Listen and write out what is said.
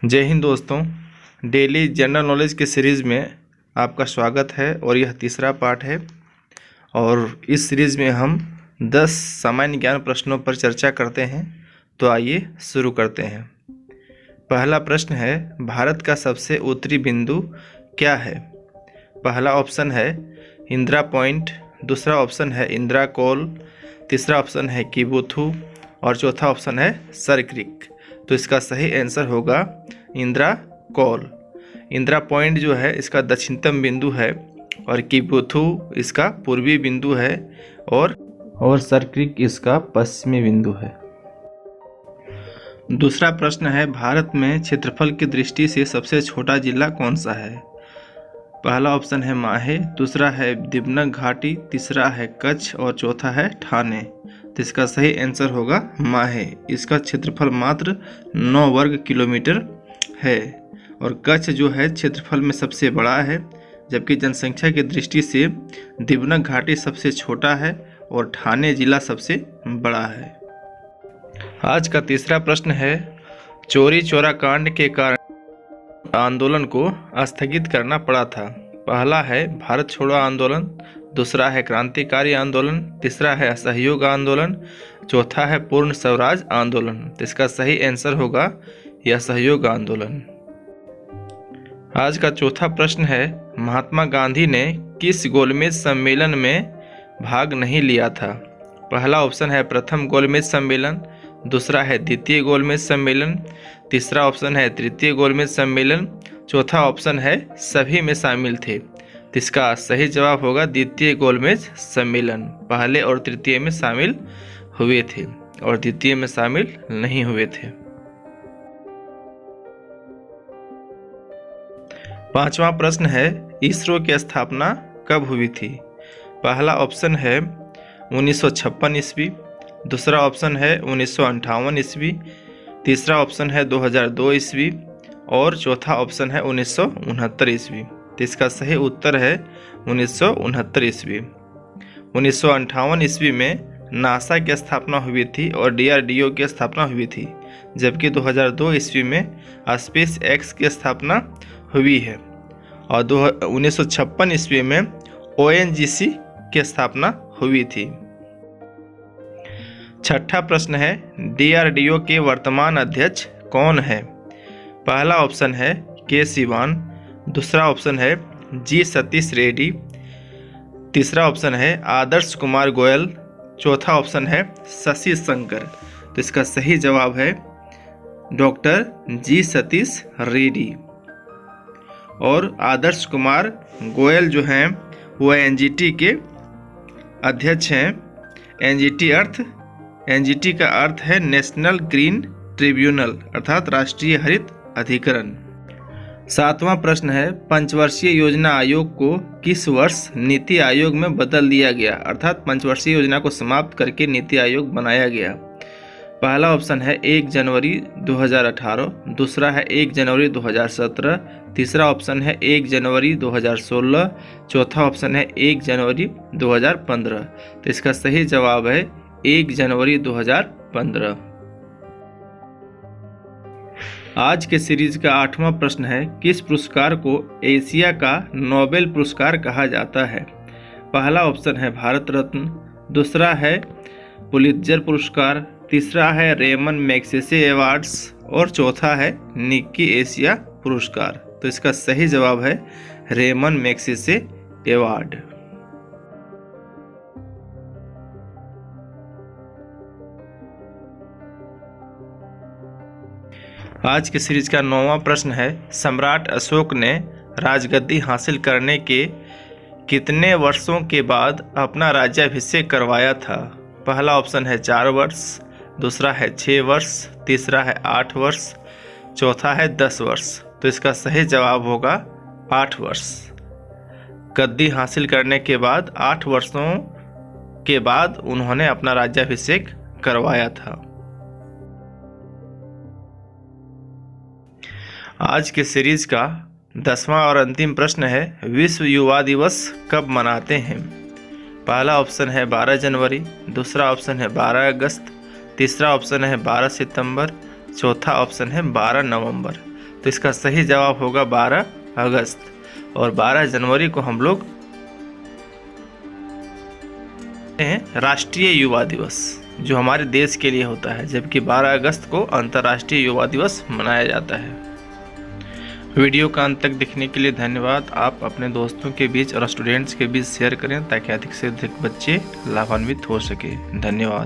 जय हिंद दोस्तों। Daily general knowledge के सीरीज़ में आपका स्वागत है और यह तीसरा पार्ट है। और इस सीरीज़ में हम 10 सामान्य ज्ञान प्रश्नों पर चर्चा करते हैं। तो आइए शुरू करते हैं। पहला प्रश्न है, भारत का सबसे उत्तरी बिंदु क्या है? पहला ऑप्शन है इंदिरा पॉइंट, दूसरा ऑप्शन है इंदिरा कॉल, तीसरा ऑप्शन है किबुथु और चौथा ऑप्शन है सर क्रीक। तो इसका सही आंसर होगा इंदिरा कॉल। इंदिरा पॉइंट जो है इसका दक्षिणतम बिंदु है और किबुथु इसका पूर्वी बिंदु है और सर क्रीक इसका पश्चिमी बिंदु है। दूसरा प्रश्न है, भारत में क्षेत्रफल की दृष्टि से सबसे छोटा जिला कौन सा है? पहला ऑप्शन है माहे, दूसरा है दिबनग घाटी, तीसरा है कच्छ और चौथा है ठाणे। तो इसका सही आंसर होगा माहे। इसका क्षेत्रफल मात्र 9 वर्ग किलोमीटर है और कच्छ जो है क्षेत्रफल में सबसे बड़ा है, जबकि जनसंख्या की दृष्टि से दिबनग घाटी सबसे छोटा है और ठाणे जिला सबसे बड़ा है। आज का तीसरा प्रश्न है, चौरी चौरा कांड के कारण आंदोलन को स्थगित करना पड़ा था। पहला है भारत छोड़ो आंदोलन, दूसरा है क्रांतिकारी आंदोलन, तीसरा है असहयोग आंदोलन, चौथा है पूर्ण स्वराज आंदोलन। तो इसका सही आंसर होगा यह असहयोग आंदोलन। आज का चौथा प्रश्न है, महात्मा गांधी ने किस गोलमेज सम्मेलन में भाग नहीं लिया था? पहला ऑप्शन है प्रथम गोलमेज सम्मेलन, दूसरा है द्वितीय गोलमेज सम्मेलन, तीसरा ऑप्शन है तृतीय गोलमेज सम्मेलन, चौथा ऑप्शन है सभी में शामिल थे। तो इसका सही जवाब होगा द्वितीय गोलमेज सम्मेलन। पहले और तृतीय में शामिल हुए थे और द्वितीय में शामिल नहीं हुए थे। पांचवा प्रश्न है, इसरो की स्थापना कब हुई थी? पहला ऑप्शन है 1956 ईस्वी, दूसरा ऑप्शन है 1958 ईस्वी, तीसरा ऑप्शन है 2002 ईस्वी और चौथा ऑप्शन है 1969 ईस्वी। तो इसका सही उत्तर है 1969 ईस्वी। 1958 ईस्वी में नासा की स्थापना हुई थी और DRDO की स्थापना हुई थी, जबकि 2002 ईस्वी में स्पेस एक्स की स्थापना हुई है और 1956 ईस्वी में ONGC की स्थापना हुई थी। छठा प्रश्न है, DRDO के वर्तमान अध्यक्ष कौन है? पहला ऑप्शन है के सिवान, दूसरा ऑप्शन है जी सतीश रेड्डी, तीसरा ऑप्शन है आदर्श कुमार गोयल, चौथा ऑप्शन है शशि शंकर। तो इसका सही जवाब है डॉक्टर जी सतीश रेड्डी। और आदर्श कुमार गोयल जो हैं वो NGT के अध्यक्ष हैं। NGT का अर्थ है नेशनल ग्रीन ट्रिब्यूनल, अर्थात राष्ट्रीय हरित अधिकरण। सातवां प्रश्न है, पंचवर्षीय योजना आयोग को किस वर्ष नीति आयोग में बदल दिया गया? अर्थात पंचवर्षीय योजना को समाप्त करके नीति आयोग बनाया गया। पहला ऑप्शन है 1 जनवरी 2018, दूसरा है 1 जनवरी 2017, तीसरा ऑप्शन है 1 जनवरी 2016, चौथा ऑप्शन है 1 जनवरी 2015। तो इसका सही जवाब है 1 जनवरी 2015। आज के सीरीज का 8वां प्रश्न है, किस पुरस्कार को एशिया का नोबेल पुरस्कार कहा जाता है? पहला ऑप्शन है भारत रत्न, दूसरा है पुलित्जर पुरस्कार, तीसरा है रेमन मैग्सेसे अवार्ड्स और चौथा है निक्की एशिया पुरस्कार। तो इसका सही जवाब है रेमन मैग्सेसे अवार्ड। आज की सीरीज का 9वां प्रश्न है, सम्राट अशोक ने राजगद्दी हासिल करने के कितने वर्षों के बाद अपना राज्याभिषेक करवाया था? पहला ऑप्शन है 4 वर्ष, दूसरा है 6 वर्ष, तीसरा है 8 वर्ष, चौथा है 10 वर्ष। तो इसका सही जवाब होगा 8 वर्ष। गद्दी हासिल करने के बाद 8 वर्षों के बाद उन्होंने अपना राज्याभिषेक करवाया था। आज के सीरीज का 10वां और अंतिम प्रश्न है, विश्व युवा दिवस कब मनाते हैं? पहला ऑप्शन है 12 जनवरी, दूसरा ऑप्शन है 12 अगस्त, तीसरा ऑप्शन है 12 सितंबर, चौथा ऑप्शन है 12 नवंबर। तो इसका सही जवाब होगा 12 अगस्त। और 12 जनवरी को हम लोग राष्ट्रीय युवा दिवस, जो हमारे देश के लिए होता है, जबकि 12 अगस्त को अंतर्राष्ट्रीय युवा दिवस मनाया जाता है। वीडियो का अंत तक देखने के लिए धन्यवाद। आप अपने दोस्तों के बीच और स्टूडेंट्स के बीच शेयर करें ताकि अधिक से अधिक बच्चे लाभान्वित हो सके। धन्यवाद।